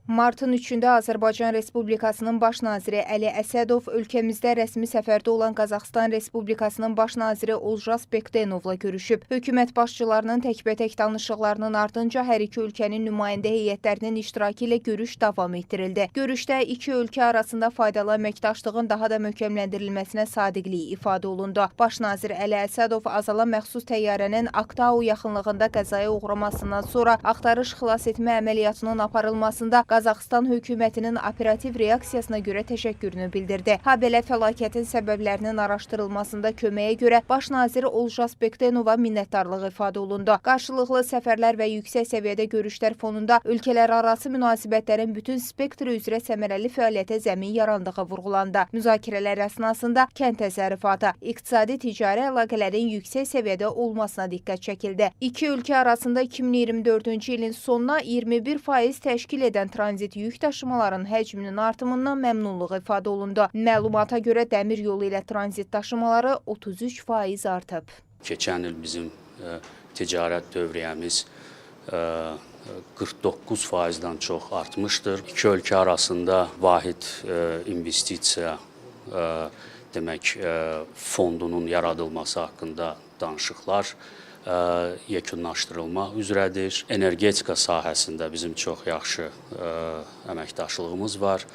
Martın 3-də Azərbaycan Respublikasının Baş naziri Əli Əsədov ölkəmizdə rəsmi səfərdə olan Qazaxıstan Respublikasının Baş naziri Oljas Bektenovla görüşüb. Hökumət başçılarının təkbətək danışıqlarının ardınca hər iki ölkənin nümayəndə heyətlərinin iştirakı ilə görüş davam etdirildi. Görüşdə iki ölkə arasında faydalı əməkdaşlığın daha da möhkəmləndirilməsinə sadiqliyi ifadə olundu. Baş nazir Əli Əsədov azala məxsus təyyarənin Aktau yaxınlığında qəzaya uğramasından sonra axtarış xilas etmə əməliyyatının aparılmasında Qazaxıstan hökumətinin operativ reaksiyasına görə təşəkkürünü bildirdi. Habelə fəlakətin səbəblərinin araşdırılmasında köməyə görə Baş nazir Oljas Bektenova minnətdarlıq ifadə olundu. Qarşılıqlı səfərlər və yüksək səviyyədə görüşlər fonunda ölkələr arası münasibətlərin bütün spektri üzrə səmərəli fəaliyyətə zəmin yarandığı vurğulandı. Müzakirələr əsnasında kənd təsərrüfatı, iqtisadi ticari əlaqələrin yüksək səviyyədə olmasına diqqət çəkildi. İki ölkə arasında 2024-cü ilin sonuna 21% təşkil edən tranzit yük daşımaların həcminin artımından məmnunluq ifadə olundu. Məlumata görə dəmir yolu ilə tranzit daşımaları 33% artıb. Keçən il bizim ticarət dövriyyəmiz 49%-dan çox artmışdır. İki ölkə arasında vahid investisiya fondunun yaradılması haqqında danışıqlar yekunlaşdırılmaq üzrədir. Energetika sahəsində bizim çox yaxşı əməkdaşlığımız var.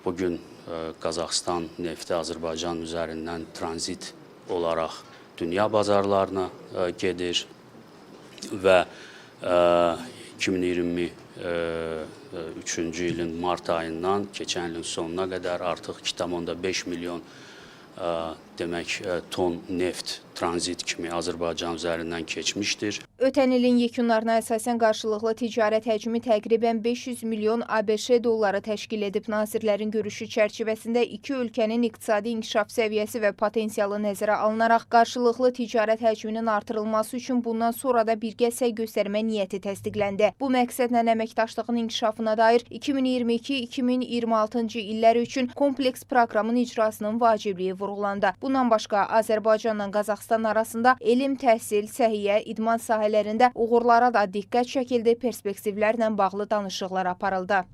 Bugün Qazaxıstan nefti Azərbaycan üzərindən tranzit olaraq dünya bazarlarına gedir və 2023-cü ilin mart ayından keçən ilin sonuna qədər artıq 2,5 milyon ton neft tranzit kimi Azərbaycan üzərindən keçmişdir. Ötən ilin yekunlarına əsasən qarşılıqlı ticarət həcmi təqribən 500 milyon ABŞ dolları təşkil edib. Nazirlərin görüşü çərçivəsində iki ölkənin iqtisadi inkişaf səviyyəsi və potensialı nəzərə alınaraq qarşılıqlı ticarət həcminin artırılması üçün bundan sonra da birgə səy göstərmə niyyəti təsdiqləndi. Bu məqsədlə əməkdaşlığın inkişafına dair 2022-2026-cı illər üçün kompleks proqramın icrasının vacibliyi vurğulandı. Bundan başqa Azərbaycanla Qazaxıstan arasında elm, təhsil, səhiyyə, idman sahələrində uğurlara da diqqət çəkildi, perspektivlərlə bağlı danışıqlar aparıldı.